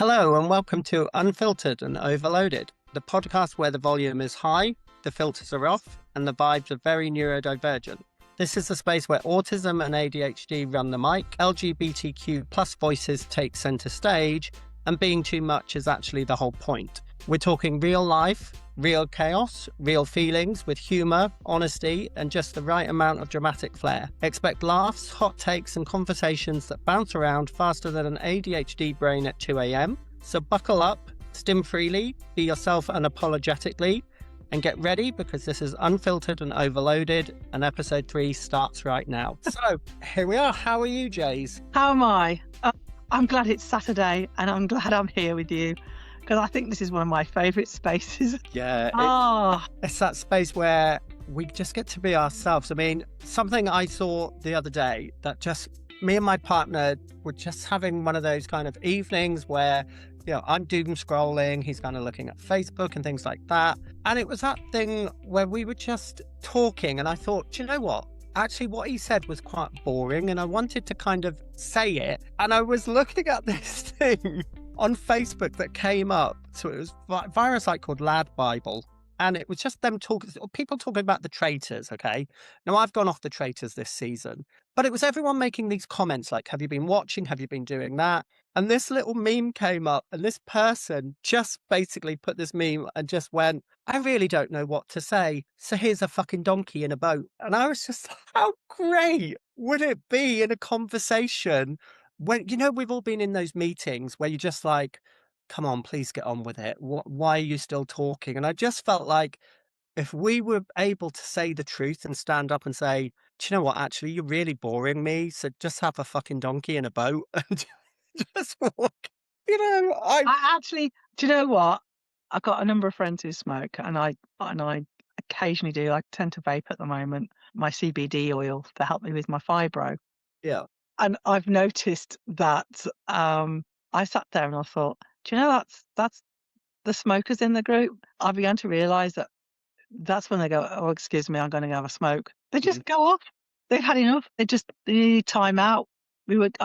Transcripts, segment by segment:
Hello and welcome to Unfiltered and Overloaded, the podcast where the volume is high, the filters are off, and the vibes are very neurodivergent. This is the space where autism and ADHD run the mic, LGBTQ plus voices take centre stage, and being too much is actually the whole point. We're talking real life, real chaos, real feelings with humour, honesty, and just the right amount of dramatic flair. Expect laughs, hot takes, and conversations that bounce around faster than an ADHD brain at 2 a.m. So buckle up, stim freely, be yourself unapologetically, and get ready because this is Unfiltered and Overloaded, and episode 3 starts right now. So here we are. How are you, Jays? How am I? I'm glad it's Saturday and I'm glad I'm here with you because I think this is one of my favourite spaces. Yeah, it's that space where we just get to be ourselves. I mean, something I saw the other day that just me and my partner were just having one of those kind of evenings where, you know, I'm doom scrolling, he's kind of looking at Facebook and things like that. And it was that thing where we were just talking and I thought, do you know what? Actually, what he said was quite boring and I wanted to kind of say it. And I was looking at this thing on Facebook that came up. So it was via a site called Lad Bible. And it was just them people talking about the traitors, okay? Now, I've gone off the traitors this season. But it was everyone making these comments like, have you been watching? Have you been doing that? And this little meme came up and this person just basically put this meme and just went, I really don't know what to say. So here's a fucking donkey in a boat. And I was just, how great would it be in a conversation when, you know, we've all been in those meetings where you're just like, come on, please get on with it. Why are you still talking? And I just felt like if we were able to say the truth and stand up and say, do you know what, actually, you're really boring me. So just have a fucking donkey in a boat and just walk. You know, I actually, do you know what? I've got a number of friends who smoke and I occasionally do. I tend to vape at the moment, my CBD oil to help me with my fibro. Yeah. And I've noticed that I sat there and I thought, do you know that's the smokers in the group? I began to realise that that's when they go, oh, excuse me, I'm going to have a smoke. They just go off. They've had enough. They need time out. I went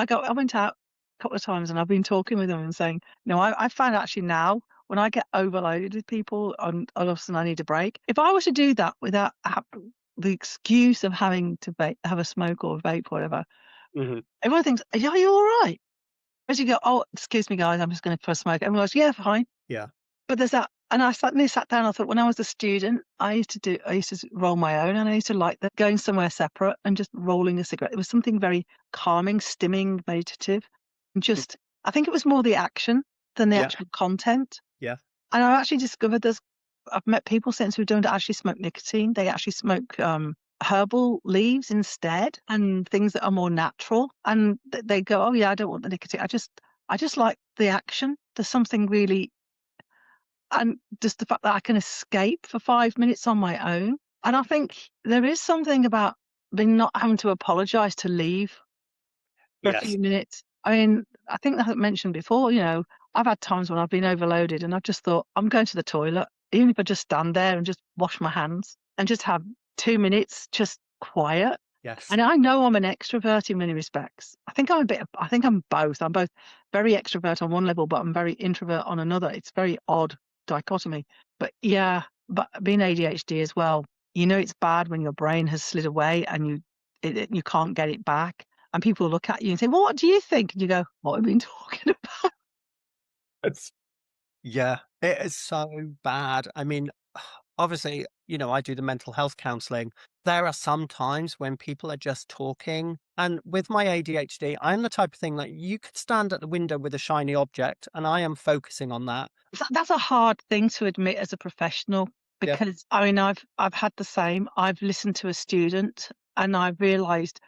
out a couple of times and I've been talking with them and saying, no, I find actually now when I get overloaded with people and all of a sudden I need a break. If I was to do that without the excuse of having to have a smoke or vape, whatever, everyone thinks, are you all right? As you go, oh, excuse me, guys, I'm just going for a smoke. Everyone goes, yeah, fine. Yeah. But there's that, and I suddenly sat down. I thought, when I was a student, I used to roll my own, and I used to like that going somewhere separate and just rolling a cigarette. It was something very calming, stimming, meditative, and just I think it was more the action than the actual content. Yeah. And I actually discovered I've met people since who don't actually smoke nicotine. They actually smoke herbal leaves instead and things that are more natural. And they go, oh yeah, I don't want the nicotine. I just like the action. There's something really. And just the fact that I can escape for 5 minutes on my own. And I think there is something about not having to apologise to leave for a few minutes. I mean, I think that I mentioned before, you know, I've had times when I've been overloaded and I've just thought, I'm going to the toilet, even if I just stand there and just wash my hands and just have 2 minutes just quiet. Yes. And I know I'm an extrovert in many respects. I think I'm both. I'm both very extrovert on one level, but I'm very introvert on another. It's very odd dichotomy. But yeah, but being ADHD as well, you know, it's bad when your brain has slid away and you can't get it back. And people look at you and say, well, what do you think? And you go, what have we been talking about? It is so bad. I mean, obviously, you know, I do the mental health counselling. There are some times when people are just talking. And with my ADHD, I'm the type of thing that you could stand at the window with a shiny object and I am focusing on that. That's a hard thing to admit as a professional because I mean, I've had the same. I've listened to a student and I've realised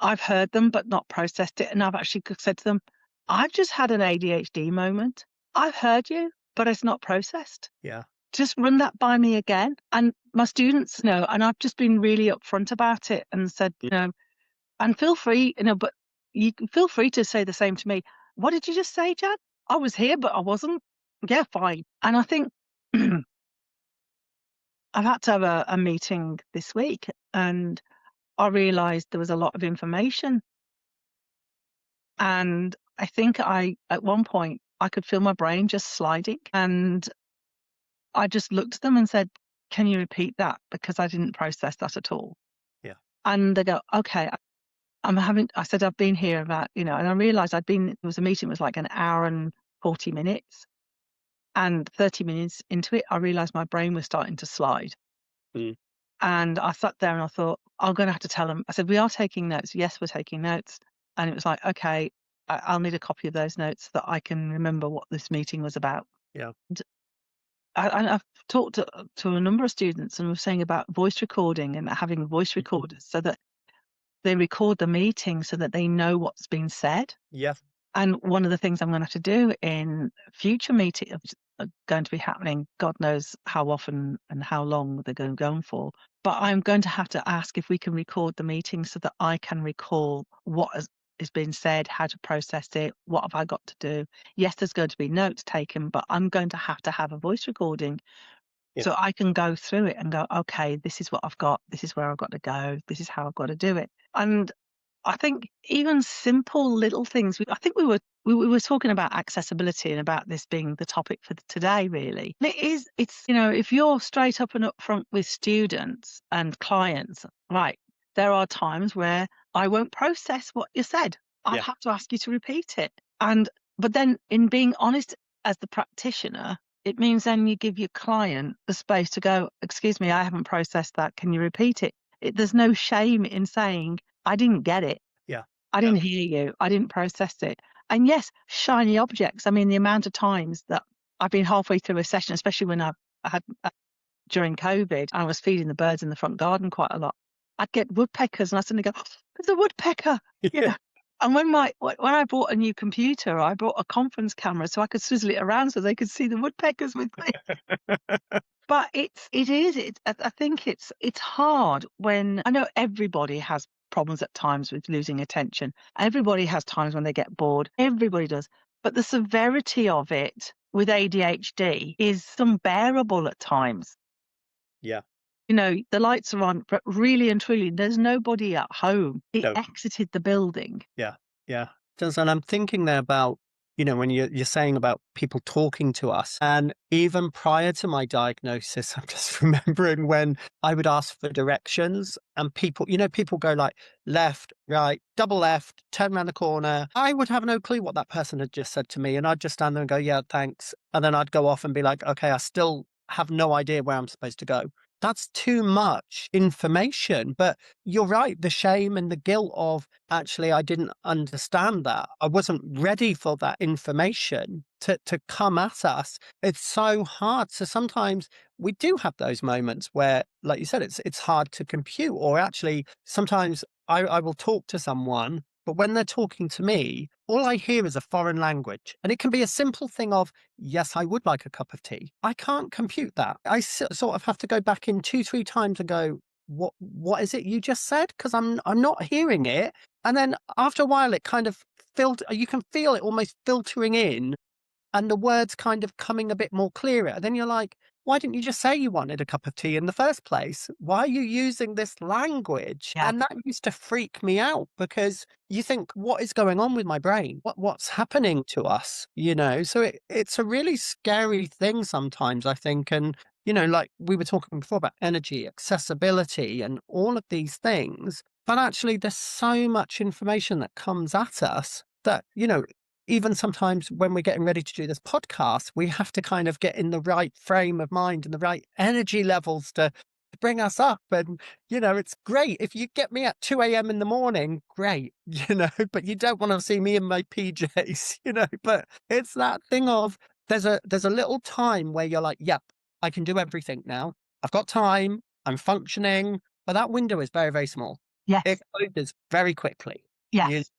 I've heard them but not processed it. And I've actually said to them, I've just had an ADHD moment. I've heard you, but it's not processed. Yeah. Just run that by me again. And my students know, and I've just been really upfront about it and said, you know, and feel free, you know, but you can feel free to say the same to me. What did you just say, Jan? I was here, but I wasn't. Yeah, fine. And I think I've had to have a meeting this week and I realised there was a lot of information. And I think at one point, I could feel my brain just sliding. And I just looked at them and said, "Can you repeat that? Because I didn't process that at all." Yeah. And they go, "Okay." I said, "I've been here about, and I realized there was a meeting, it was like an hour and 40 minutes. And 30 minutes into it, I realized my brain was starting to slide. Mm. And I sat there and I thought, I'm going to have to tell them. I said, "We are taking notes." "Yes, we're taking notes." And it was like, okay, I'll need a copy of those notes so that I can remember what this meeting was about. Yeah. And I've talked to a number of students and we're saying about voice recording and having voice recorders so that they record the meeting so that they know what's been said. Yeah. And one of the things I'm going to have to do in future meetings are going to be happening, God knows how often and how long they're going to go on for. But I'm going to have to ask if we can record the meeting so that I can recall what is being said, how to process it, what have I got to do. Yes, there's going to be notes taken, but I'm going to have a voice recording Yeah. so I can go through it and go, okay, this is what I've got, this is where I've got to go, this is how I've got to do it. And I think even simple little things. I think we were talking about accessibility and about this being the topic for today, really. And it's if you're straight up and upfront with students and clients, right? There are times where I won't process what you said. I'll Yeah. have to ask you to repeat it. But then, in being honest as the practitioner, it means then you give your client the space to go, "Excuse me, I haven't processed that. Can you repeat it?" There's no shame in saying, "I didn't get it. Yeah. I didn't hear you. I didn't process it." And yes, shiny objects. I mean, the amount of times that I've been halfway through a session, especially when I had during COVID, I was feeding the birds in the front garden quite a lot. I'd get woodpeckers, and I suddenly go, "Oh, there's a woodpecker!" You know. And when I bought a new computer, I bought a conference camera so I could swizzle it around so they could see the woodpeckers with me. But I think it's hard when I know everybody has problems at times with losing attention. Everybody has times when they get bored. Everybody does. But the severity of it with ADHD is unbearable at times. Yeah. The lights are on, but really and truly, there's nobody at home. It No. exited the building. Yeah. Yeah. Does and I'm thinking there about, when you're saying about people talking to us, and even prior to my diagnosis, I'm just remembering when I would ask for directions and people go like left, right, double left, turn around the corner. I would have no clue what that person had just said to me. And I'd just stand there and go, yeah, thanks. And then I'd go off and be like, okay, I still have no idea where I'm supposed to go. That's too much information. But you're right. The shame and the guilt of actually, I didn't understand that. I wasn't ready for that information to come at us. It's so hard. So sometimes we do have those moments where, like you said, it's hard to compute. Or actually, sometimes I will talk to someone, but when they're talking to me, all I hear is a foreign language. And it can be a simple thing of, yes, I would like a cup of tea. I can't compute that. I sort of have to go back in 2, 3 times and go, what is it you just said? Because I'm not hearing it. And then after a while, it kind of you can feel it almost filtering in and the words kind of coming a bit more clearer. Then you're like, why didn't you just say you wanted a cup of tea in the first place? Why are you using this language? Yeah. And that used to freak me out because you think, what is going on with my brain? What's happening to us? So it's a really scary thing sometimes, I think. And, like we were talking before about energy, accessibility, and all of these things. But actually, there's so much information that comes at us that, even sometimes when we're getting ready to do this podcast, we have to kind of get in the right frame of mind and the right energy levels to bring us up. And, it's great. If you get me at 2 a.m. in the morning, great, but you don't want to see me in my PJs, but it's that thing of there's a little time where you're like, yep, I can do everything now. I've got time. I'm functioning, but that window is very, very small. Yes. It closes very quickly. Yes.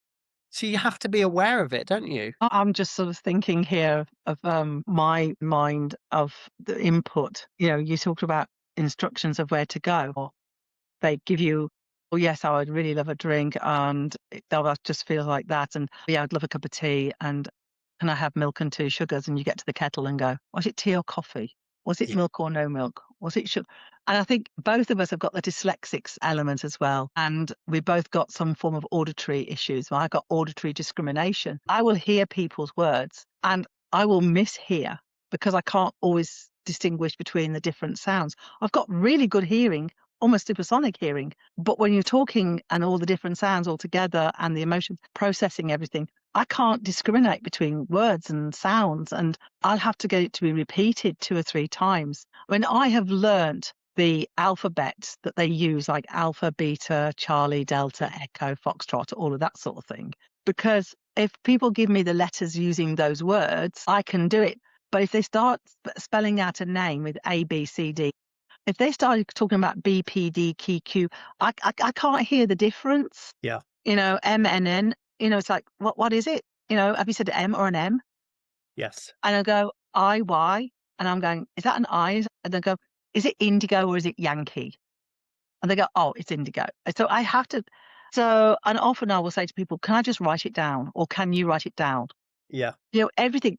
So you have to be aware of it, don't you? I'm just sort of thinking here of my mind of the input. You talked about instructions of where to go. Or they give you, oh, yes, I would really love a drink. And they'll just feel like that. And yeah, I'd love a cup of tea. And can I have milk and 2 sugars? And you get to the kettle and go, was it tea or coffee? Was it Yeah. milk or no milk? Was it sugar? And I think both of us have got the dyslexics element as well. And we both got some form of auditory issues. Well, I got auditory discrimination. I will hear people's words and I will mishear because I can't always distinguish between the different sounds. I've got really good hearing, almost supersonic hearing. But when you're talking and all the different sounds all together and the emotions processing everything, I can't discriminate between words and sounds. And I'll have to get it to be repeated 2 or 3 times. When I have learnt the alphabets that they use, like alpha, beta, Charlie, Delta, Echo, Foxtrot, all of that sort of thing. Because if people give me the letters using those words, I can do it. But if they start spelling out a name with A, B, C, D, if they started talking about B, P, D, Q, I can't hear the difference. Yeah. M, N, N, it's like, what is it? Have you said M or an M? Yes. And I go, I, Y. And I'm going, is that an I? And they go, is it indigo or is it Yankee? And they go, oh, it's indigo. So I have to. So, and often I will say to people, can I just write it down? Or can you write it down? Yeah. Everything,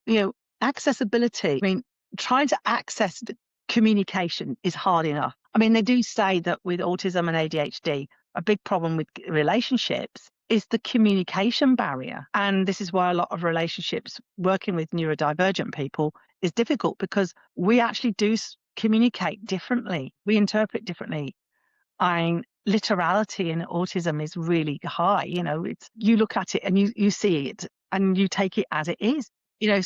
accessibility. I mean, trying to access the communication is hard enough. I mean, they do say that with autism and ADHD, a big problem with relationships is the communication barrier. And this is why a lot of relationships working with neurodivergent people is difficult because we actually do communicate differently. We interpret differently. Literality in autism is really high. It's, you look at it and you see it and you take it as it is.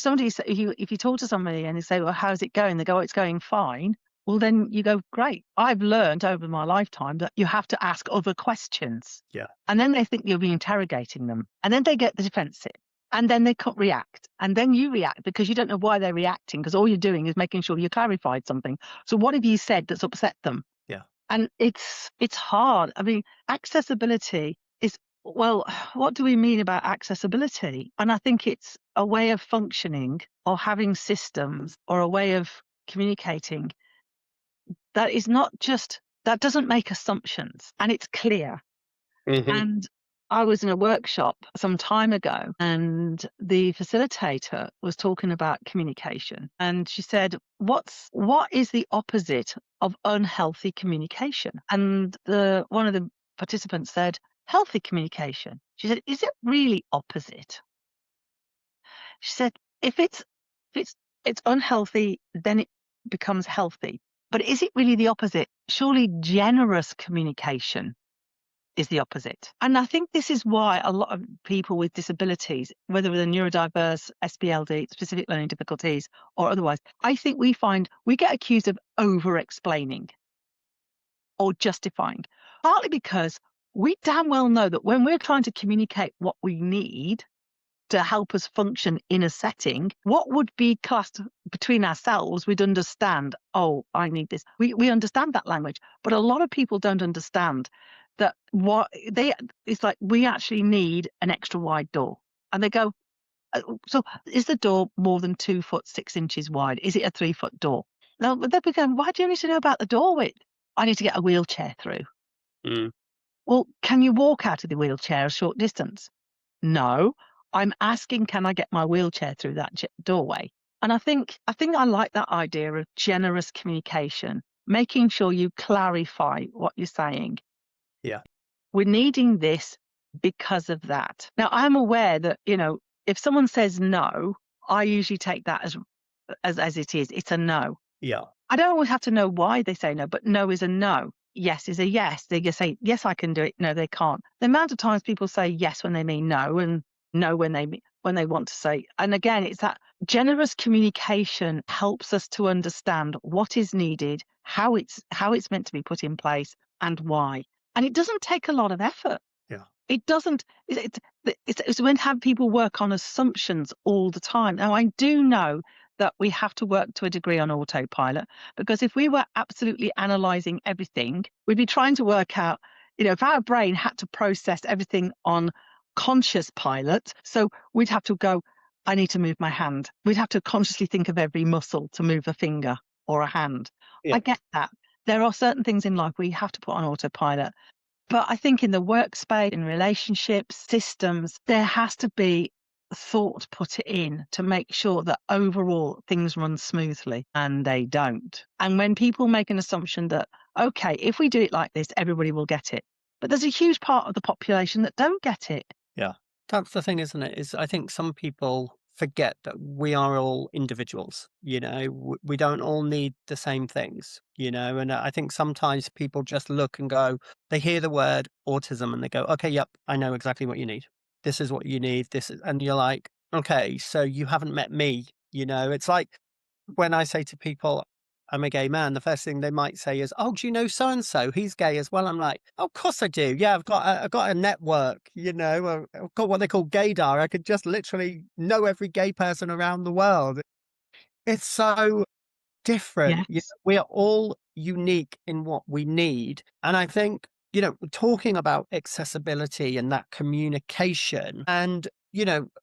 Somebody, if you talk to somebody and they say, well, how's it going? They go, oh, it's going fine. Well, then you go, great. I've learned over my lifetime that you have to ask other questions. Yeah. And then they think you'll be interrogating them. And then they get the defensive. And then they can't react. And then you react because you don't know why they're reacting because all you're doing is making sure you clarified something. So what have you said that's upset them? Yeah. And it's hard. I mean, accessibility is, well, what do we mean about accessibility? And I think it's a way of functioning or having systems or a way of communicating that is not just, that doesn't make assumptions and it's clear. Mm-hmm. And I was in a workshop some time ago and the facilitator was talking about communication. And she said, what is the opposite of unhealthy communication? And one of the participants said, healthy communication. She said, is it really opposite? She said, if it's unhealthy, then it becomes healthy. But is it really the opposite? Surely generous communication is the opposite. And I think this is why a lot of people with disabilities, whether they're neurodiverse, SPLD, specific learning difficulties, or otherwise, I think we get accused of over-explaining or justifying, partly because we damn well know that when we're trying to communicate what we need to help us function in a setting, what would be classed between ourselves, we'd understand, oh, I need this. We understand that language, but a lot of people don't understand that it's like, we actually need an extra wide door. And they go, so is the door more than 2 foot 6 inches wide? Is it a 3 foot door? No, but they'll be going, why do you need to know about the door width? I need to get a wheelchair through. Mm. Well, can you walk out of the wheelchair a short distance? No. I'm asking, can I get my wheelchair through that doorway? And I think I like that idea of generous communication, making sure you clarify what you're saying. Yeah. We're needing this because of that. Now, I'm aware that, if someone says no, I usually take that as it is. It's a no. Yeah. I don't always have to know why they say no, but no is a no. Yes is a yes. They just say, yes, I can do it. No, they can't. The amount of times people say yes when they mean no and no when they want to say. And again, it's that generous communication helps us to understand what is needed, how it's meant to be put in place, and why. And it doesn't take a lot of effort. Yeah. It doesn't. It's when have people work on assumptions all the time. Now, I do know that we have to work to a degree on autopilot, because if we were absolutely analysing everything, we'd be trying to work out, if our brain had to process everything on conscious pilot, so we'd have to go, I need to move my hand. We'd have to consciously think of every muscle to move a finger or a hand. Yeah. I get that. There are certain things in life we have to put on autopilot. But I think in the workspace, in relationships, systems, there has to be thought put in to make sure that overall things run smoothly, and they don't. And when people make an assumption that, okay, if we do it like this, everybody will get it. But there's a huge part of the population that don't get it. Yeah. That's the thing, isn't it? Is I think some people forget that we are all individuals, we don't all need the same things, and I think sometimes people just look and go, they hear the word autism and they go, okay, yep, I know exactly what you need. This is what you need. And you're like, okay, so you haven't met me, it's like, when I say to people, I'm a gay man, the first thing they might say is, "Oh, do you know so and so? He's gay as well." I'm like, "Oh, of course I do. Yeah, I've got a network. I've got what they call gaydar. I could just literally know every gay person around the world." It's so different. Yes. We are all unique in what we need, and I think talking about accessibility and that communication, and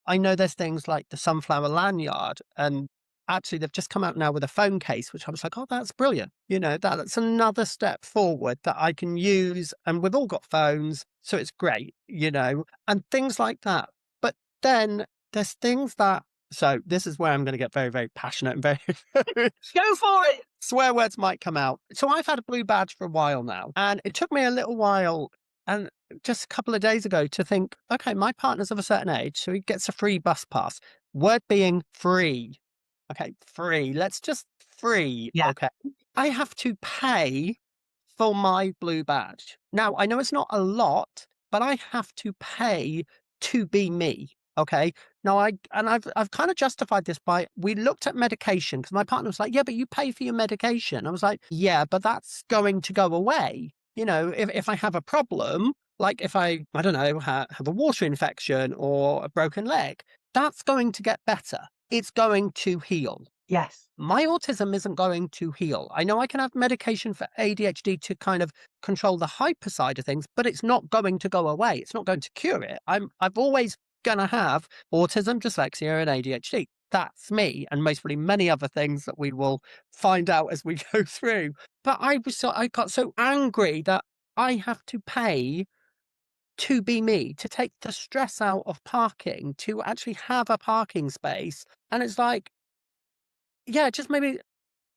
I know there's things like the sunflower lanyard, and actually they've just come out now with a phone case, which I was like, oh, that's brilliant. That's another step forward that I can use, and we've all got phones, so it's great, and things like that. But then there's things that, so this is where I'm going to get very, very passionate and very Go for it. swear words might come out. So I've had a blue badge for a while now, and it took me a little while, and just a couple of days ago, to think, okay, my partner's of a certain age, so he gets a free bus pass. Word being free. Okay, free. Let's just free. Yeah. Okay. I have to pay for my blue badge. Now, I know it's not a lot, but I have to pay to be me. Okay. Now I've kind of justified this by, we looked at medication, because my partner was like, yeah, but you pay for your medication. I was like, yeah, but that's going to go away. If I have a problem, like if I don't know, have a water infection or a broken leg, that's going to get better. It's going to heal. Yes. My autism isn't going to heal. I know I can have medication for ADHD to kind of control the hyper side of things, but it's not going to go away. It's not going to cure it. I've always gonna have autism, dyslexia, and ADHD. That's me, and most probably many other things that we will find out as we go through. But I got so angry that I have to pay to be me, to take the stress out of parking, to actually have a parking space. And it's like, yeah, it just made me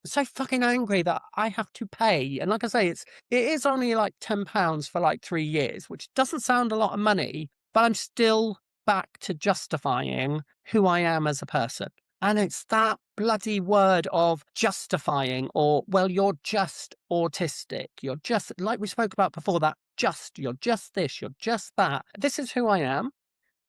so fucking angry that I have to pay. And like I say, it is only like £10 for like 3 years, which doesn't sound a lot of money, but I'm still back to justifying who I am as a person. And it's that bloody word of justifying, or, well, you're just autistic. You're just, like we spoke about before, you're just this, you're just that. This is who I am.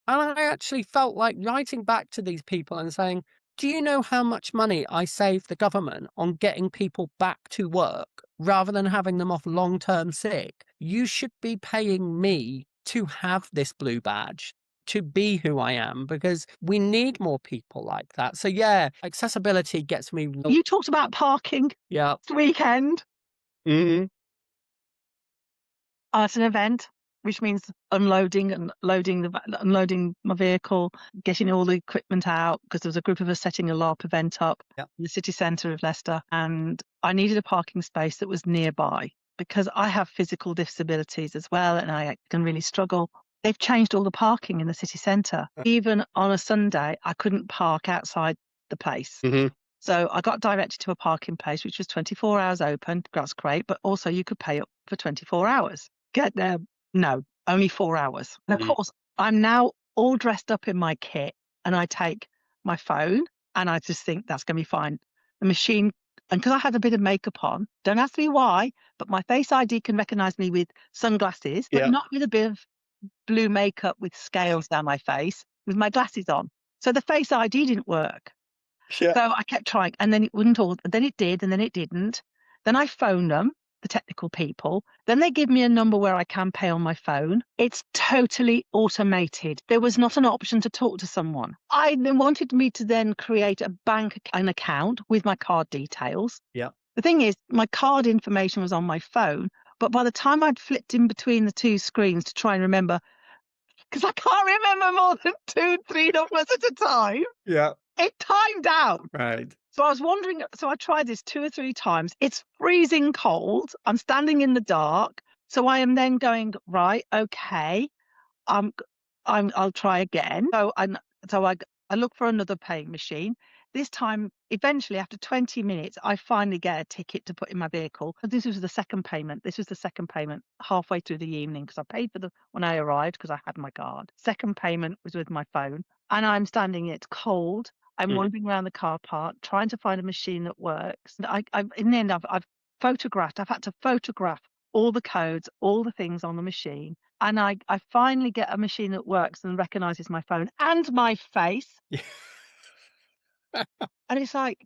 And I actually felt like writing back to these people and saying, do you know how much money I save the government on getting people back to work rather than having them off long-term sick? You should be paying me to have this blue badge, to be who I am, because we need more people like that. So yeah, accessibility gets me. You talked about parking Yeah. this weekend. Mm-hmm. At an event, which means unloading my vehicle, getting all the equipment out, because there was a group of us setting a LARP event up in the city centre of Leicester, and I needed a parking space that was nearby because I have physical disabilities as well, and I can really struggle. They've changed all the parking in the city centre. Even on a Sunday, I couldn't park outside the place. Mm-hmm. So I got directed to a parking place, which was 24 hours open. That's great. But also you could pay up for 24 hours. Get there. No, only 4 hours. And of course, I'm now all dressed up in my kit, and I take my phone, and I just think that's going to be fine. The machine, and because I had a bit of makeup on, don't ask me why, but my Face ID can recognize me with sunglasses, but not with a bit of blue makeup with scales down my face, with my glasses on. So the Face ID didn't work. Yeah. So I kept trying, and then it wouldn't, or then it did, and then it didn't. Then I phoned them, the technical people. Then they give me a number where I can pay on my phone. It's totally automated. There was not an option to talk to someone. They wanted me to then create an account with my card details. Yeah. The thing is, my card information was on my phone, but by the time I'd flipped in between the two screens to try and remember, because I can't remember more than 2, 3 numbers at a time. Yeah. It timed out. Right. So I was wondering, so I tried this 2 or 3 times. It's freezing cold. I'm standing in the dark. So I am then going, right, okay, I'll try again. So So I look for another paying machine. This time, eventually, after 20 minutes, I finally get a ticket to put in my vehicle. And this was the second payment. This was the second payment halfway through the evening because I paid for the when I arrived because I had my card. Second payment was with my phone, and I'm standing. It's cold. I'm Mhm. wandering around the car park trying to find a machine that works. And I in the end, I've photographed. I've had to photograph all the codes, all the things on the machine, and I finally get a machine that works and recognizes my phone and my face, Yeah. and it's like,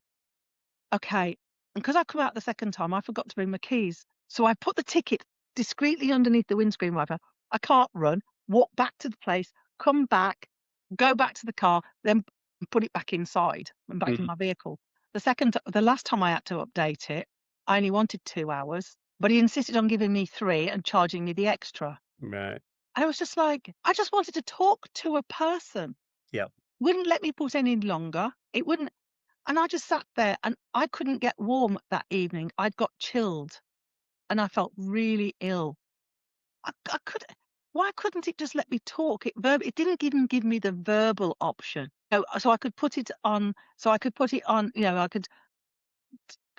"Okay." And 'cause I come out the second time, I forgot to bring my keys, so I put the ticket discreetly underneath the windscreen wiper. I can't run, walk back to the place, come back, go back to the car, then put it back inside and back in Mhm. my vehicle. The last time I had to update it, I only wanted 2 hours, but he insisted on giving me 3 and charging me the extra. Right. I was just like, I just wanted to talk to a person. Yep. Wouldn't let me put any longer. It wouldn't, and I just sat there and I couldn't get warm that evening. I'd got chilled and I felt really ill. I could Why couldn't it just let me talk? It didn't even give me the verbal option. So I could put it on, I could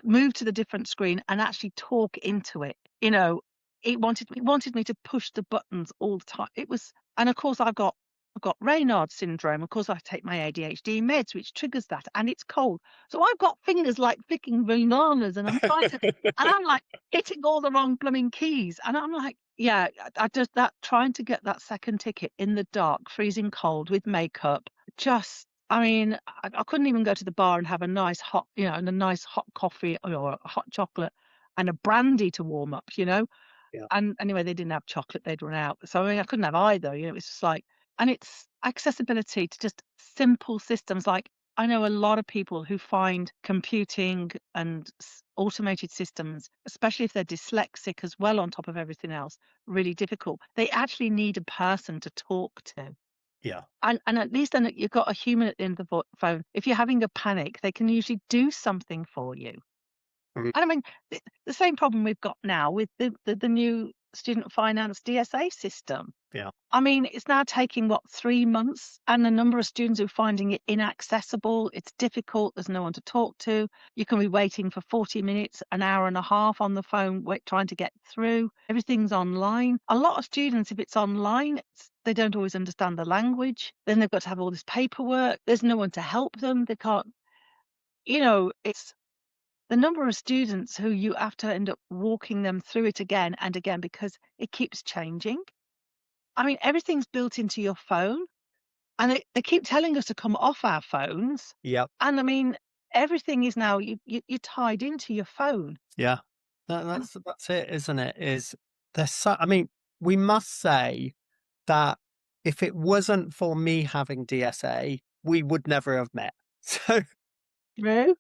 move to the different screen and actually talk into it. It wanted me to push the buttons all the time. It was, and of course I've got Raynaud's syndrome. Of course I take my ADHD meds, which triggers that, and it's cold. So I've got fingers like picking bananas, and I'm like hitting all the wrong blooming keys, and I'm like, yeah, I just that trying to get that second ticket in the dark, freezing cold with makeup, just I mean, I couldn't even go to the bar and have a nice hot, and a nice hot coffee or a hot chocolate and a brandy to warm up, Yeah. And anyway, they didn't have chocolate, they'd run out. So I mean, I couldn't have either, it was just like, and it's accessibility to just simple systems. Like, I know a lot of people who find computing and automated systems, especially if they're dyslexic as well, on top of everything else, really difficult. They actually need a person to talk to. Yeah. And at least then you've got a human at the end of the phone. If you're having a panic, they can usually do something for you. Mhm. And I mean, the same problem we've got now with the new student finance DSA system. Yeah. I mean, it's now taking, what, 3 months, and the number of students who are finding it inaccessible, it's difficult, there's no one to talk to. You can be waiting for 40 minutes, an hour and a half on the phone, trying to get through. Everything's online. A lot of students, if it's online, they don't always understand the language. Then they've got to have all this paperwork. There's no one to help them. They can't, it's the number of students who you have to end up walking them through it again and again because it keeps changing. I mean, everything's built into your phone, and they keep telling us to come off our phones. Yep. And I mean, everything is now you're tied into your phone. Yeah. And That's it, isn't it? Is there's so I mean, we must say that if it wasn't for me having DSA, we would never have met. So true,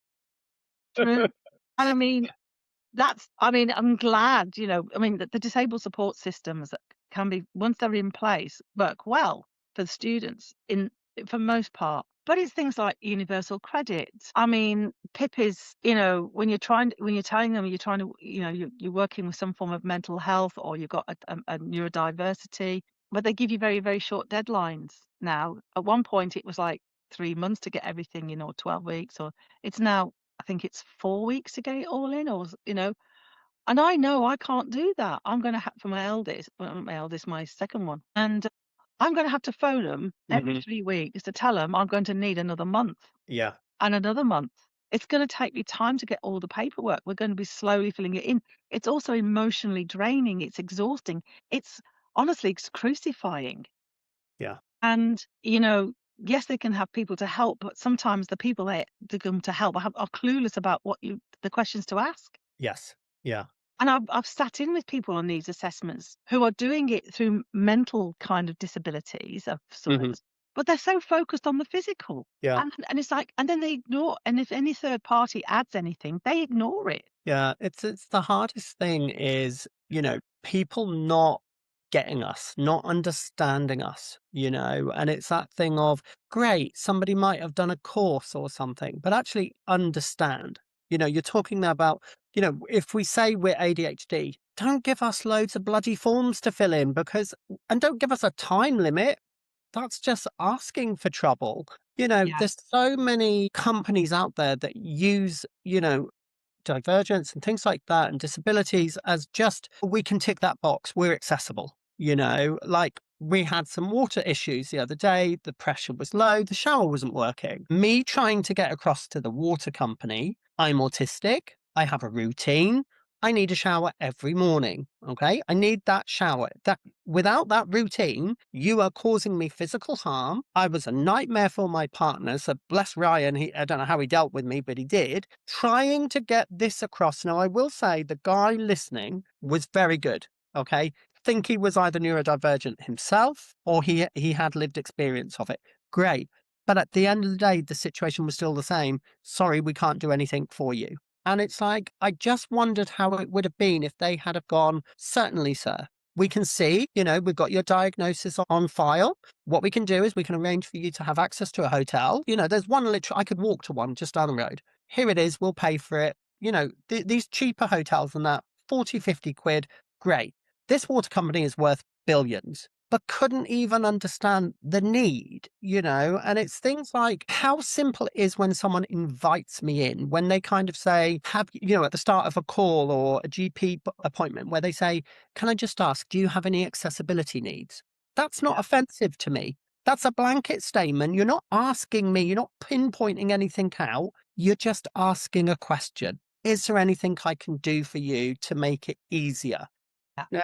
true. And I mean, I'm glad, I mean, the disabled support systems that can be, once they're in place, work well for the students for most part. But it's things like universal credit. I mean, PIP is, when you're telling them you're trying to, you're working with some form of mental health or you've got a neurodiversity, but they give you very, very short deadlines now. At one point, it was like 3 months to get everything in, or 12 weeks, or it's now, I think it's 4 weeks to get it all in, and I know I can't do that. I'm gonna have for my eldest, well, not my eldest, my second one, and I'm gonna have to phone them every Mhm. 3 weeks to tell them I'm going to need another month Yeah. and another month. It's gonna take me time to get all the paperwork. We're gonna be slowly filling it in. It's also emotionally draining. It's exhausting. It's honestly, it's crucifying. Yeah. And, yes, they can have people to help, but sometimes the people they come to help are clueless about the questions to ask. Yes. Yeah. And I've sat in with people on these assessments who are doing it through mental kind of disabilities of Mhm. sorts, but they're so focused on the physical. Yeah. And it's like, and then they ignore, and if any third party adds anything, they ignore it. Yeah, it's the hardest thing is, people not getting us, not understanding us, and it's that thing of, great, somebody might have done a course or something, but actually understand. You're talking there about, if we say we're ADHD, don't give us loads of bloody forms to fill in and don't give us a time limit. that's just asking for trouble. You know, Yeah. there's so many companies out there that use, divergence and things like that and disabilities as just we can tick that box, we're accessible. Like we had some water issues the other day, the pressure was low, the shower wasn't working. Me trying to get across to the water company, I'm autistic, I have a routine, I need a shower every morning. Okay, I need that shower. That without that routine, you are causing me physical harm. I was a nightmare for my partner. So bless Ryan. I don't know how he dealt with me, but he did. Trying to get this across. Now, I will say the guy listening was very good. Okay, think he was either neurodivergent himself or he had lived experience of it. Great. But at the end of the day, the situation was still the same. Sorry, we can't do anything for you. And it's like, I just wondered how it would have been if they had have gone, certainly, sir. We can see, we've got your diagnosis on file. What we can do is we can arrange for you to have access to a hotel. There's one literally, I could walk to one just down the road. Here it is. We'll pay for it. These cheaper hotels than that, 40, 50 quid. Great. This water company is worth billions, but couldn't even understand the need, and it's things like how simple it is when someone invites me in, when they kind of say, at the start of a call or a GP appointment, where they say, can I just ask, do you have any accessibility needs? That's not Yeah. offensive to me. That's a blanket statement. You're not asking me, you're not pinpointing anything out. You're just asking a question. Is there anything I can do for you to make it easier? Yeah. Yeah.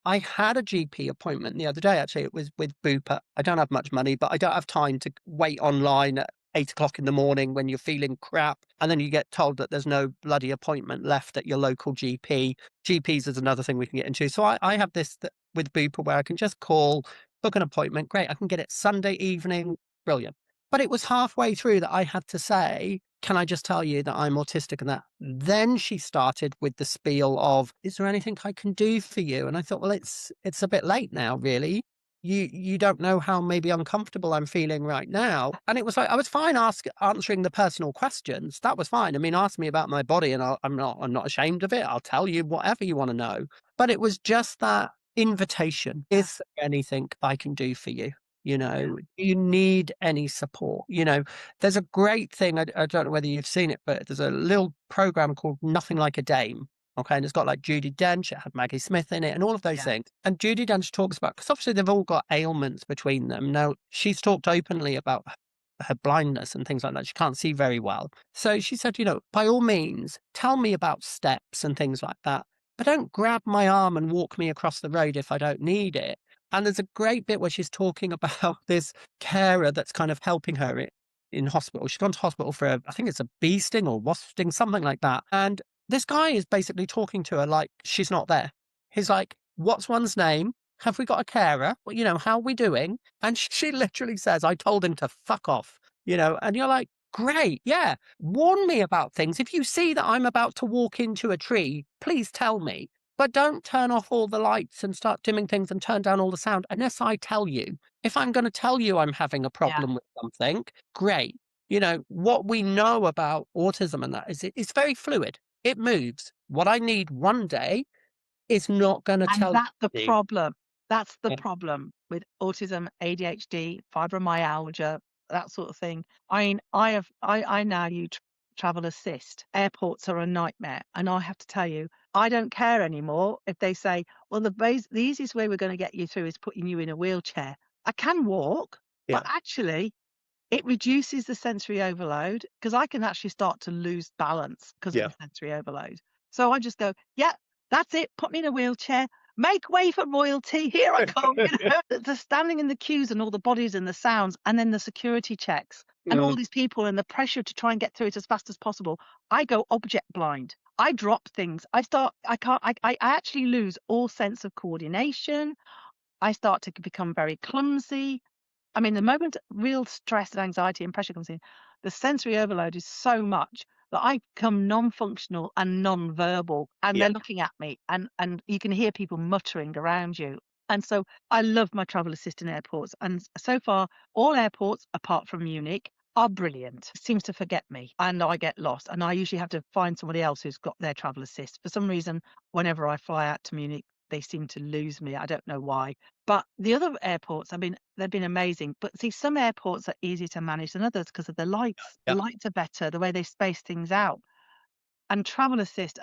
I had a GP appointment the other day, actually. It was with Bupa. I don't have much money, but I don't have time to wait online at 8 o'clock in the morning when you're feeling crap. And then you get told that there's no bloody appointment left at your local GP. GPs is another thing we can get into. So I have this with Bupa where I can just call, book an appointment. Great. I can get it Sunday evening. Brilliant. But it was halfway through that I had to say, can I just tell you that I'm autistic and that? Then she started with the spiel of, is there anything I can do for you? And I thought, well, it's a bit late now, really. You don't know how maybe uncomfortable I'm feeling right now. And it was like I was fine answering the personal questions. That was fine. I mean, ask me about my body, and I'm not ashamed of it. I'll tell you whatever you want to know. But it was just that invitation. Is there anything I can do for you? Yeah. Do you need any support? There's a great thing. I don't know whether you've seen it, but there's a little program called Nothing Like a Dame. Okay. And it's got like Judi Dench, it had Maggie Smith in it, and all of those Yeah. things. And Judi Dench talks about, because obviously they've all got ailments between them. Now, she's talked openly about her blindness and things like that. She can't see very well. So she said, by all means, tell me about steps and things like that. But don't grab my arm and walk me across the road if I don't need it. And there's a great bit where she's talking about this carer that's kind of helping her in hospital. She's gone to hospital for, I think it's a bee sting or wasp sting, something like that. And this guy is basically talking to her like she's not there. He's like, what's one's name? Have we got a carer? Well, how are we doing? And she literally says, I told him to fuck off, and you're like, great. Yeah. Warn me about things. If you see that I'm about to walk into a tree, please tell me. But don't turn off all the lights and start dimming things and turn down all the sound unless I tell you. If I'm going to tell you I'm having a Yeah. problem with something, great. What we know about autism and that is it's very fluid. It moves. What I need one day is not going to And tell that's the you. problem. That's the Yeah. problem with autism, ADHD, fibromyalgia, that sort of thing. I mean, I now use travel assist. Airports are a nightmare, and I have to tell you, I don't care anymore if they say, "Well, the easiest way we're going to get you through is putting you in a wheelchair." I can walk, but Yeah. actually, it reduces the sensory overload because I can actually start to lose balance because of Yeah. the sensory overload. So I just go, yeah, that's it. Put me in a wheelchair. Make way for royalty. Here I come. The standing in the queues and all the bodies and the sounds, and then the security checks and all Mm, these people and the pressure to try and get through it as fast as possible. I go object blind. I drop things. I can't, I actually lose all sense of coordination. I start to become very clumsy. I mean, the moment real stress and anxiety and pressure comes in, the sensory overload is so much that I become non-functional and non-verbal, and yeah. they're looking at me, and you can hear people muttering around you. And so I love my travel assistant airports, and so far, all airports apart from Munich are brilliant. Seems to forget me, and I get lost, and I usually have to find somebody else who's got their travel assist. For some reason, whenever I fly out to Munich, they seem to lose me. I don't know why. But the other airports, I mean, they've been amazing. But see, some airports are easier to manage than others because of the lights. The Yeah. lights are better, the way they space things out. And travel assist,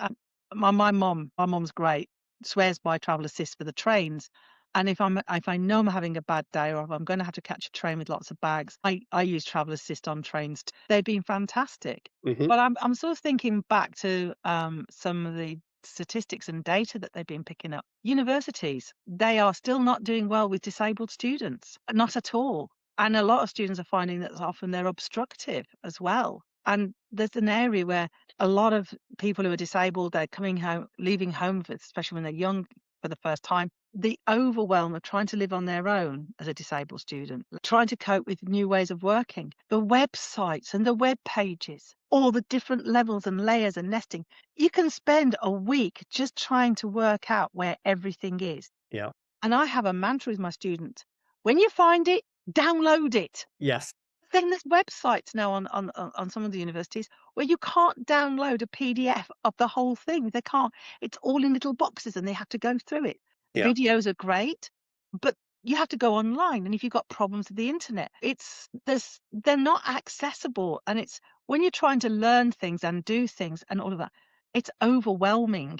my mom's great, swears by travel assist for the trains. And if I know I'm having a bad day or if I'm gonna have to catch a train with lots of bags, I use travel assist on trains. They've been fantastic. Hmm. But I'm sort of thinking back to, some of the statistics and data that they've been picking up. Universities, they are still not doing well with disabled students, not at all. And a lot of students are finding that often they're obstructive as well. And there's an area where a lot of people who are disabled, they're coming home, leaving home, especially when they're young for the first time. The overwhelm of trying to live on their own as a disabled student, trying to cope with new ways of working, the websites and the web pages, all the different levels and layers and nesting. You can spend a week just trying to work out where everything is. Yeah. And I have a mantra with my students: when you find it, download it. Yes. Then there's websites now on some of the universities where you can't download a PDF of the whole thing. They can't. It's all in little boxes and they have to go through it. Yeah. Videos are great, but you have to go online. And if you've got problems with the internet, they're not accessible. And it's when you're trying to learn things and do things and all of that, it's overwhelming.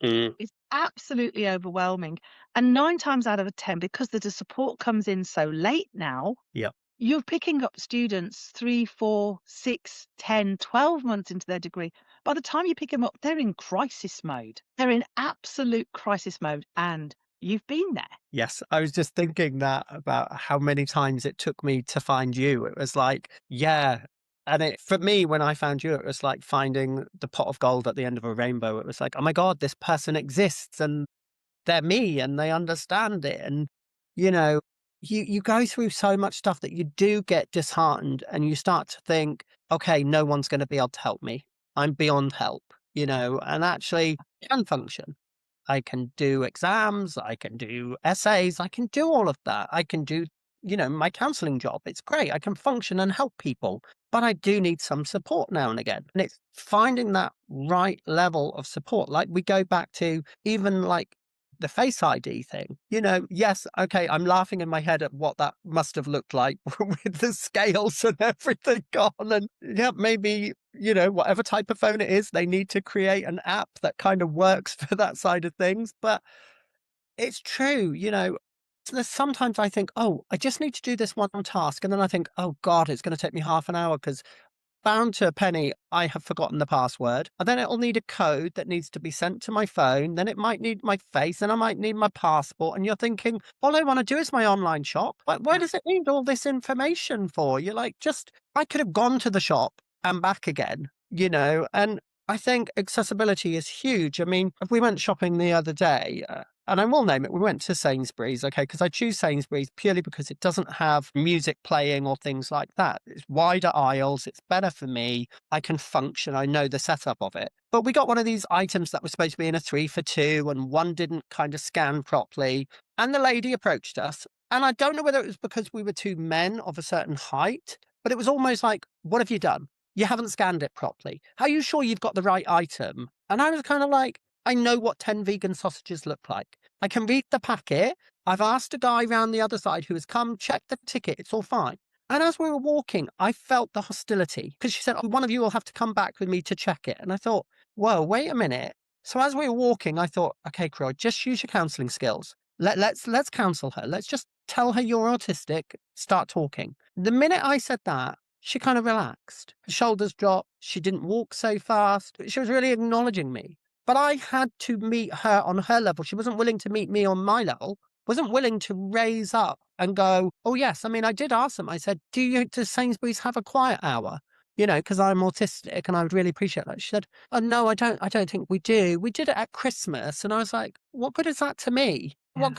Mm. It's absolutely overwhelming. And 9 times out of 10, because the support comes in so late now, Yeah. you're picking up students 3, 4, 6, 10, 12 months into their degree. By the time you pick them up, they're in crisis mode. They're in absolute crisis mode, and you've been there. Yes, I was just thinking that about how many times it took me to find you. It was like, yeah. And it for me, when I found you, it was like finding the pot of gold at the end of a rainbow. It was like, oh my God, this person exists and they're me and they understand it. And, you know, you go through so much stuff that you do get disheartened and you start to think, okay, no one's going to be able to help me. I'm beyond help, and actually can function. I can do exams, I can do essays, I can do all of that. I can do, my counseling job. It's great. I can function and help people, but I do need some support now and again. And it's finding that right level of support. Like we go back to even like the Face ID thing, yes, okay, I'm laughing in my head at what that must have looked like with the scales and everything gone. And yeah, maybe, whatever type of phone it is, they need to create an app that kind of works for that side of things. But it's true, there's sometimes I think, oh, I just need to do this one task. And then I think, oh God, it's going to take me half an hour because bound to a penny, I have forgotten the password. And then it'll need a code that needs to be sent to my phone. Then it might need my face and I might need my passport. And you're thinking, all I want to do is my online shop. Like, why does it need all this information for? You're like, I could have gone to the shop and back again, and I think accessibility is huge. I mean, we went shopping the other day, and I will name it. We went to Sainsbury's, okay, because I choose Sainsbury's purely because it doesn't have music playing or things like that. It's wider aisles. It's better for me. I can function. I know the setup of it. But we got one of these items that was supposed to be in a 3 for 2 and one didn't kind of scan properly. And the lady approached us. And I don't know whether it was because we were two men of a certain height, but it was almost like, what have you done? You haven't scanned it properly. Are you sure you've got the right item? And I was kind of like, I know what 10 vegan sausages look like. I can read the packet. I've asked a guy round the other side who has come, checked the ticket. It's all fine. And as we were walking, I felt the hostility because she said, oh, one of you will have to come back with me to check it. And I thought, whoa, wait a minute. So as we were walking, I thought, okay, Croy, just use your counselling skills. Let's counsel her. Let's just tell her you're autistic. Start talking. The minute I said that, she kind of relaxed. Her shoulders dropped. She didn't walk so fast. She was really acknowledging me. But I had to meet her on her level. She wasn't willing to meet me on my level. Wasn't willing to raise up and go, oh, yes. I mean, I did ask them. I said, does Sainsbury's have a quiet hour? Because I'm autistic and I would really appreciate that. She said, oh, no, I don't think we do. We did it at Christmas. And I was like, what good is that to me? Yeah.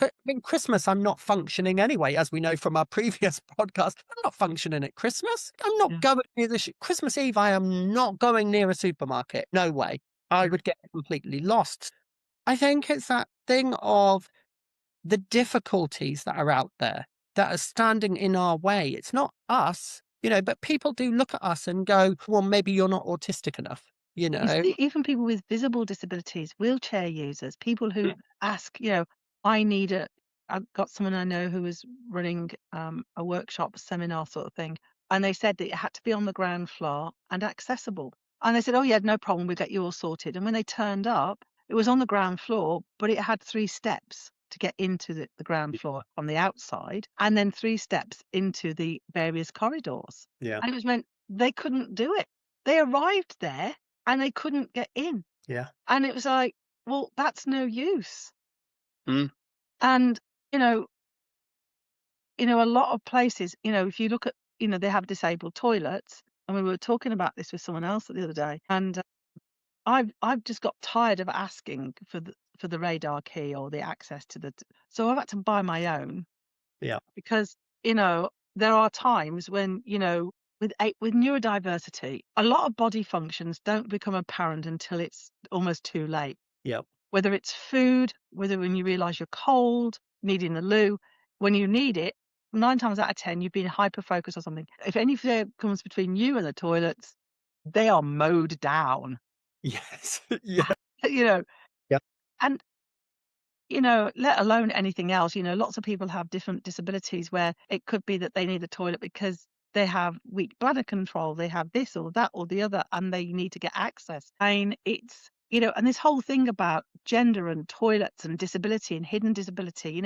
Christmas, I'm not functioning anyway, as we know from our previous podcast. I'm not functioning at Christmas. I'm not going near Christmas Eve. I am not going near a supermarket. No way. I would get completely lost. I think it's that thing of the difficulties that are out there that are standing in our way. It's not us, but people do look at us and go, well, maybe you're not autistic enough. you You know? see, even people with visible disabilities, wheelchair users, people who ask, I need a. I've got someone I know who was running a workshop, seminar sort of thing, and they said that it had to be on the ground floor and accessible. And they said, "Oh yeah, no problem, we'll get you all sorted." And when they turned up, it was on the ground floor, but it had 3 steps to get into the ground floor on the outside, and then 3 steps into the various corridors. Yeah, And it was meant they couldn't do it. They arrived there and they couldn't get in. yeah. And it was like, well, that's no use. Mm, And, you know, a lot of places, if you look at, they have disabled toilets. And we were talking about this with someone else the other day. And I've just got tired of asking for the radar key or the access to so I've had to buy my own yeah, because, you know, there are times when, with neurodiversity, a lot of body functions don't become apparent until it's almost too late. yeah, Whether it's food, whether when you realise you're cold, needing the loo, when you need it, 9 times out of 10, you've been hyper focused on something. If anything comes between you and the toilets, they are mowed down. yes, yeah, You know, yeah, and let alone anything else, lots of people have different disabilities where it could be that they need the toilet because they have weak bladder control, they have this or that or the other, and they need to get access. I mean, it's, and this whole thing about gender and toilets and disability and hidden disability,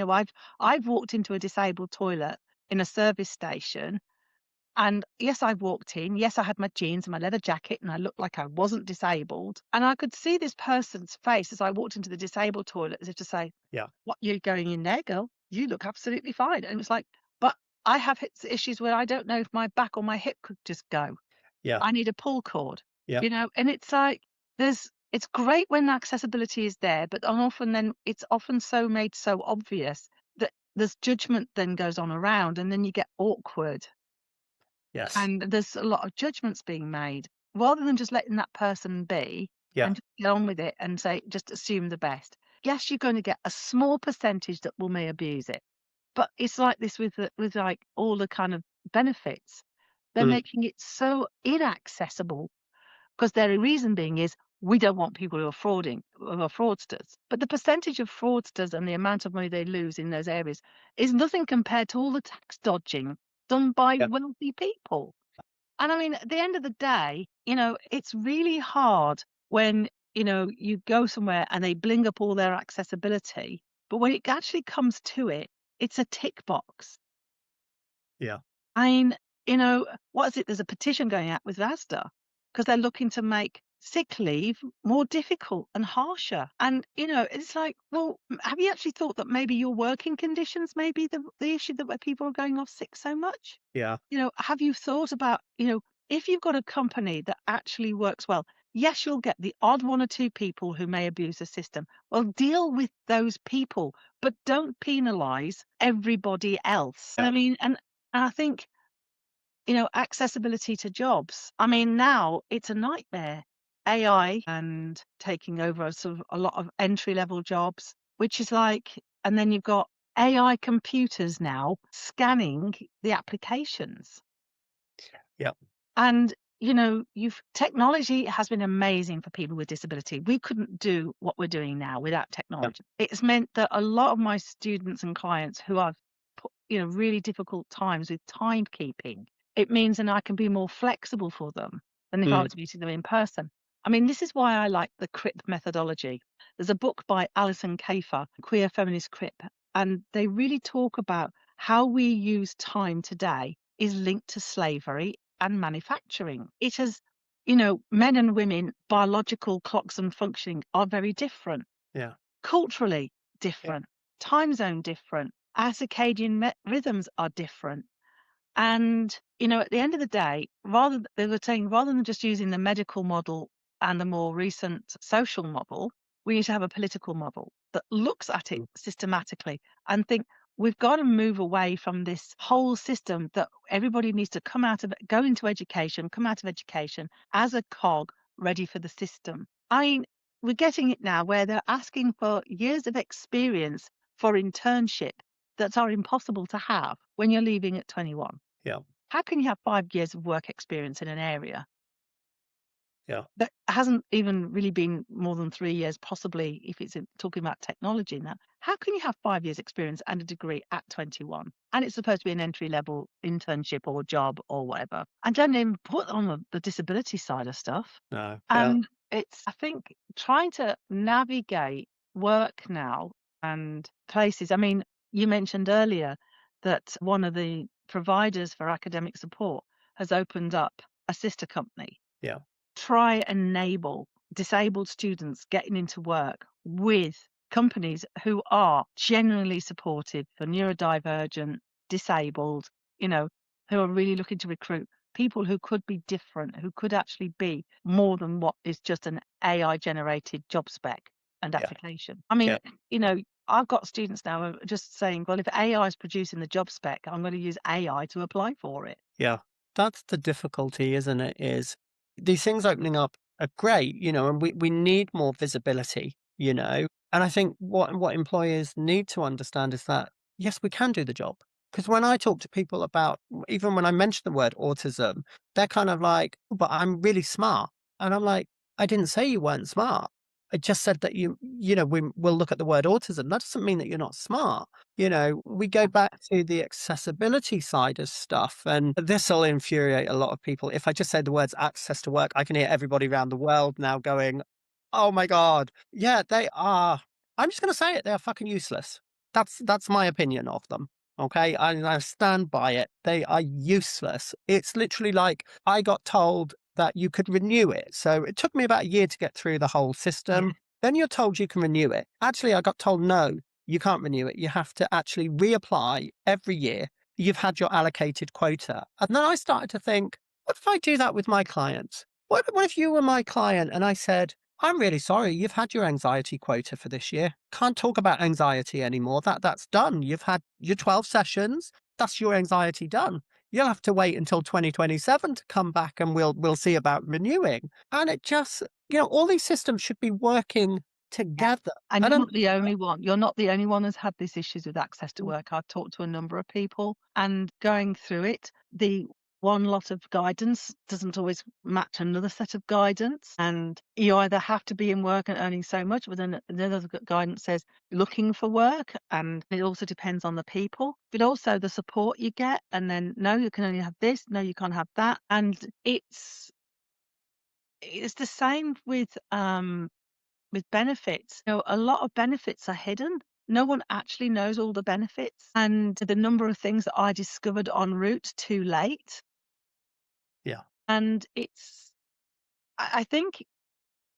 I've walked into a disabled toilet in a service station and yes, I walked in. Yes, I had my jeans and my leather jacket, and I looked like I wasn't disabled. And I could see this person's face as I walked into the disabled toilet as if to say, yeah, "What, you're going in there, girl? You look absolutely fine." And it was like, but I have issues where I don't know if my back or my hip could just go. yeah, I need a pull cord, yeah, and it's like, it's great when accessibility is there, but often then it's often so made so obvious that there's judgment then goes on around, and then you get awkward yes, and there's a lot of judgments being made rather than just letting that person be yeah, and just get on with it and say, just assume the best. Yes, you're going to get a small percentage that will may abuse it, but it's like this with like all the kind of benefits. They're mm, making it so inaccessible because their reason being is we don't want people who are fraudsters. But the percentage of fraudsters and the amount of money they lose in those areas is nothing compared to all the tax dodging done by yeah, wealthy people. And I mean, at the end of the day, it's really hard when, you go somewhere and they bling up all their accessibility. But when it actually comes to it, it's a tick box. yeah, I mean, what is it? There's a petition going out with VASDA because they're looking to make sick leave more difficult and harsher. And, it's like, well, have you actually thought that maybe your working conditions may be the issue that where people are going off sick so much? yeah, Have you thought about, if you've got a company that actually works well, yes, you'll get the odd one or two people who may abuse the system. Well, deal with those people, but don't penalize everybody else. And yeah, I mean, and I think, accessibility to jobs. I mean, now it's a nightmare. AI and taking over sort of a lot of entry level jobs, which is like, and then you've got AI computers now scanning the applications. yeah, And, you've technology has been amazing for people with disability. We couldn't do what we're doing now without yeah, technology. It's meant that a lot of my students and clients who have put, really difficult times with timekeeping, it means that I can be more flexible for them than if I mm, was meeting them in person. I mean, this is why I like the CRIP methodology. There's a book by Alison Kafer, Queer Feminist CRIP, and they really talk about how we use time today is linked to slavery and manufacturing. It has, men and women, biological clocks and functioning are very different, yeah, culturally yeah, different, time zone different, our circadian rhythms are different. And, at the end of the day, they were saying rather than just using the medical model and the more recent social model, we need to have a political model that looks at it mm, systematically and think we've got to move away from this whole system that everybody needs to go into education, come out of education as a cog ready for the system. I mean, we're getting it now where they're asking for years of experience for internship that are impossible to have when you're leaving at 21. yeah, How can you have 5 years of work experience in an area? Yeah. That hasn't even really been more than 3 years, possibly if it's talking about technology now. How can you have 5 years experience and a degree at 21? And it's supposed to be an entry-level internship or job or whatever. And don't even put on the disability side of stuff. No. Yeah. And it's, I think, trying to navigate work now and places. I mean, you mentioned earlier that one of the providers for academic support has opened up a sister company. Yeah. Try and enable disabled students getting into work with companies who are genuinely supportive for neurodivergent, disabled, you know, who are really looking to recruit people who could be different, who could actually be more than what is just an AI generated job spec and Yeah. application. I mean, Yeah. you know, I've got students now who are just saying, well, if AI is producing the job spec, I'm going to use AI to apply for it. Yeah. That's the difficulty, isn't it? Is these things opening up are great, and we need more visibility, And I think what employers need to understand is that yes, we can do the job. Because when I talk to people about, even when I mention the word autism, they're kind of like, "Oh, but I'm really smart." And I'm like, I didn't say you weren't smart. I just said that we'll look at the word autism. That doesn't mean that you're not smart. We go back to the accessibility side of stuff, and this will infuriate a lot of people. If I just say the words access to work, I can hear everybody around the world now going, oh my God. Yeah, they are. I'm just going to say it. They are fucking useless. That's my opinion of them. Okay. I stand by it. They are useless. It's literally like I got told that you could renew it. So it took me about a year to get through the whole Yeah. system. Then you're told you can renew it. Actually, I got told no, you can't renew it. You have to actually reapply every year. You've had your allocated quota. And then I started to think, what if I do that with my clients? What if you were my client and I said, I'm really sorry, you've had your anxiety quota for this year. Can't talk about anxiety anymore. That's done. You've had your 12 sessions. That's your anxiety done. You'll have to wait until 2027 to come back and we'll see about renewing. And it just, all these systems should be working Yeah. together. And I you're don't. not the only one. You're not the only one who's had these issues with access to work. I've talked to a number of people and going through it, the one lot of guidance doesn't always match another set of guidance. And you either have to be in work and earning so much, but then another guidance says looking for work. And it also depends on the people, but also the support you get. And then, no, you can only have this. No, you can't have that. And it's the same with benefits. A lot of benefits are hidden. No one actually knows all the benefits. And the number of things that I discovered en route too late. Yeah. And I think,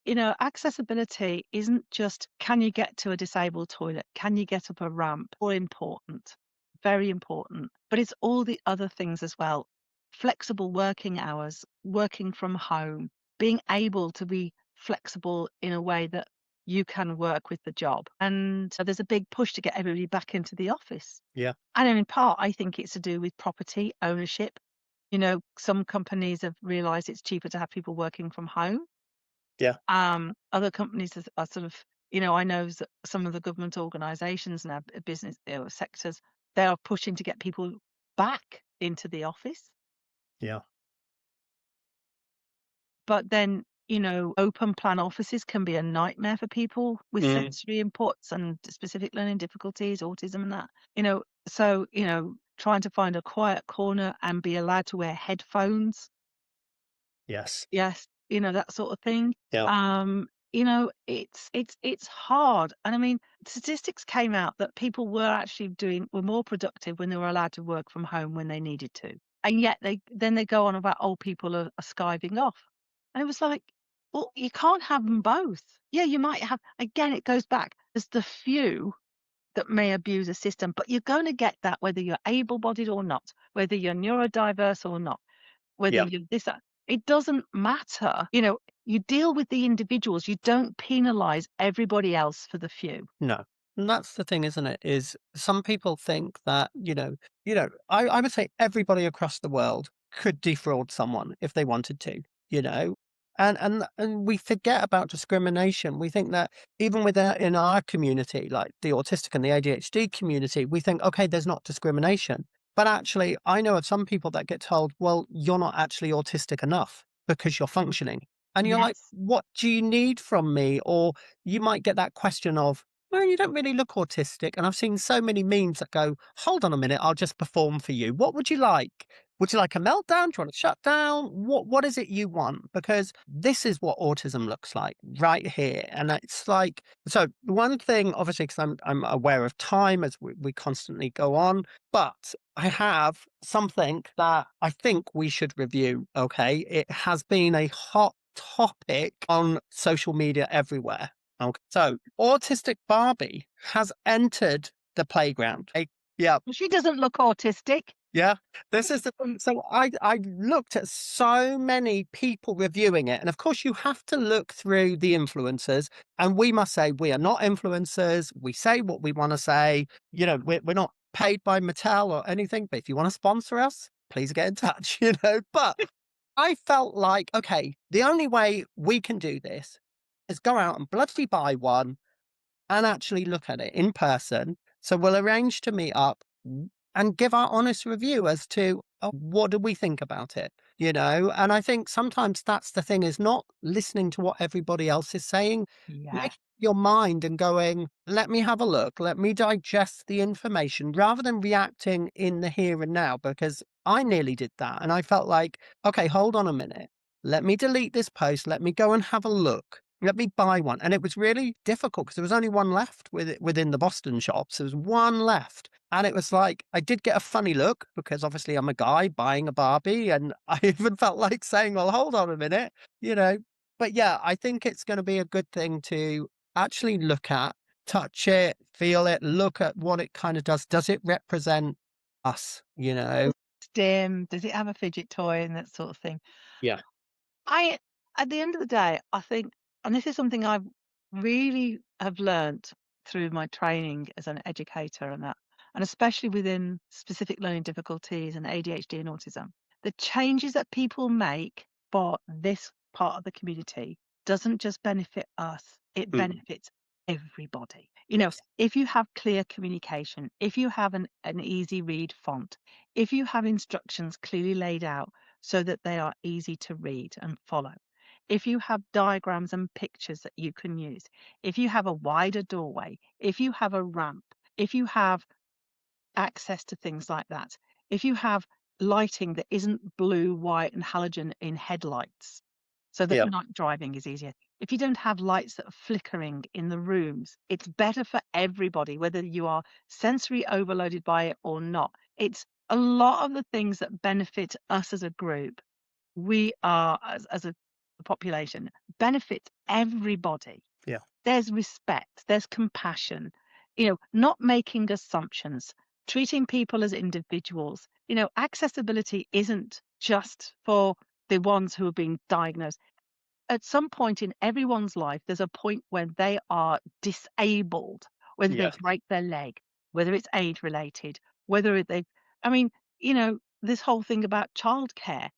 accessibility isn't just can you get to a disabled toilet? Can you get up a ramp? All important, very important. But it's all the other things as well. Flexible working hours, working from home, being able to be flexible in a way that you can work with the job. And there's a big push to get everybody back into the office. Yeah. And in part, I think it's to do with property ownership. Some companies have realized it's cheaper to have people working from home. Yeah. Other companies are sort of, I know that some of the government organizations and business sectors, they are pushing to get people back into the office. Yeah. But then, open plan offices can be a nightmare for people with Mm. sensory inputs and specific learning difficulties, autism and that. So, trying to find a quiet corner and be allowed to wear headphones. Yes. Yes, that sort of thing. Yeah. It's hard. And I mean, statistics came out that people were more productive when they were allowed to work from home when they needed to. And yet they go on about old people are skiving off. And it was like, well, you can't have them both. Yeah, you might have, again, it goes back. There's the few that may abuse a system, but you're going to get that whether you're able bodied or not, whether you're neurodiverse or not, whether Yeah. you're this, that, it doesn't matter. You deal with the individuals, you don't penalize everybody else for the few. No. And that's the thing, isn't it? Is some people think that, I would say everybody across the world could defraud someone if they wanted to, you know. And we forget about discrimination. We think that even in our community, like the autistic and the ADHD community, we think, okay, there's not discrimination. But actually, I know of some people that get told, well, you're not actually autistic enough because you're functioning. And you're like, Yes. "What do you need from me?" Or you might get that question of, "Well, you don't really look autistic." And I've seen so many memes that go, "Hold on a minute, I'll just perform for you. What would you like? Would you like a meltdown? Do you want a shutdown? What is it you want?" Because this is what autism looks like right here. And it's like, so one thing, obviously, because I'm aware of time as we constantly go on, but I have something that I think we should review. Okay. It has been a hot topic on social media everywhere. Okay. So, Autistic Barbie has entered the playground. Yeah. She doesn't look autistic. Yeah. This is the thing. So, I looked at so many people reviewing it. And of course, you have to look through the influencers. And we must say, we are not influencers. We say what we want to say. We're not paid by Mattel or anything. But if you want to sponsor us, please get in touch, But I felt like, okay, the only way we can do this is go out and bloody buy one and actually look at it in person. So we'll arrange to meet up and give our honest review as to what do we think about it. And I think sometimes that's the thing, is not listening to what everybody else is saying, Yeah. making your mind and going, let me have a look, let me digest the information rather than reacting in the here and now, because I nearly did that. And I felt like, okay, hold on a minute. Let me delete this post. Let me go and have a look. Let me buy one. And it was really difficult because there was only one left within the Boston shops. There was one left. And it was like, I did get a funny look because obviously I'm a guy buying a Barbie. And I even felt like saying, well, hold on a minute, you know. But yeah, I think it's going to be a good thing to actually look at, touch it, feel it, look at what it kind of does. Does it represent us, you know? Stim, does it have a fidget toy and that sort of thing? Yeah. I At the end of the day, I think, and this is something I really have learnt through my training as an educator and that, and especially within specific learning difficulties and ADHD and autism, the changes that people make for this part of the community doesn't just benefit us, it Mm. benefits everybody. Yes. If you have clear communication, if you have an easy read font, if you have instructions clearly laid out so that they are easy to read and follow. If you have diagrams and pictures that you can use, if you have a wider doorway, if you have a ramp, if you have access to things like that, if you have lighting that isn't blue, white, and halogen in headlights so that Yeah. night driving is easier, if you don't have lights that are flickering in the rooms, it's better for everybody, whether you are sensory overloaded by it or not. It's a lot of the things that benefit us as a group, we are as a population, benefits everybody. Yeah. There's respect, there's compassion, not making assumptions, treating people as individuals. Accessibility isn't just for the ones who have been diagnosed. At some point in everyone's life, there's a point when they are disabled, whether they Yeah. break their leg, whether it's age related, whether they, I mean, this whole thing about childcare.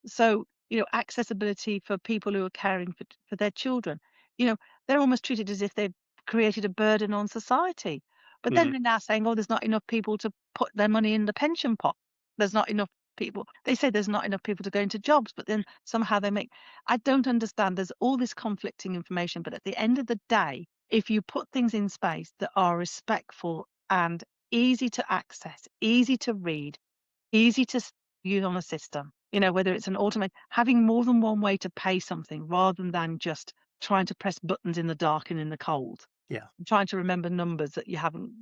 So, accessibility for people who are caring for their children, you know, they're almost treated as if they've created a burden on society. But then Mhm. they're now saying, oh, there's not enough people to put their money in the pension pot. There's not enough people. They say there's not enough people to go into jobs, but then somehow they make, I don't understand. There's all this conflicting information, but at the end of the day, if you put things in space that are respectful and easy to access, easy to read, easy to use on a system, whether it's an automate, having more than one way to pay something rather than just trying to press buttons in the dark and in the cold, Yeah. trying to remember numbers that you haven't,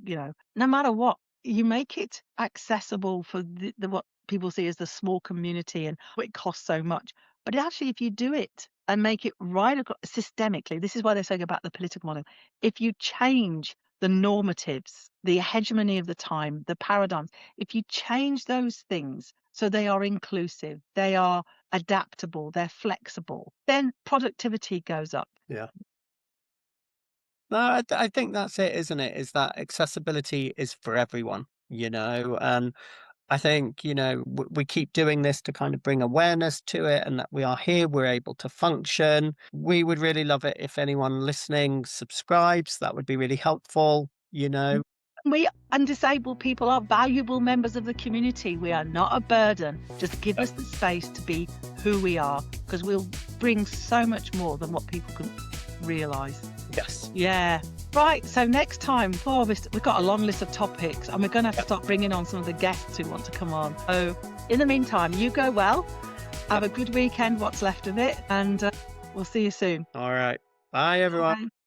no matter what, you make it accessible for the what people see as the small community and it costs so much. But actually, if you do it and make it right systemically, this is why they say about the political model. If you change the normatives, the hegemony of the time, the paradigms, if you change those things so they are inclusive, they are adaptable, they're flexible, then productivity goes up. Yeah. No, I think that's it, isn't it? Is that accessibility is for everyone. And I think, we keep doing this to kind of bring awareness to it and that we are here, we're able to function. We would really love it if anyone listening subscribes. That would be really helpful. We and disabled people are valuable members of the community. We are not a burden. Just give us the space to be who we are, because we'll bring so much more than what people can realise. Yes. Yeah. Right, so next time, we've got a long list of topics, and we're going to have to start bringing on some of the guests who want to come on. So in the meantime, you go well, have a good weekend, what's left of it, and we'll see you soon. All right. Bye, everyone. Bye.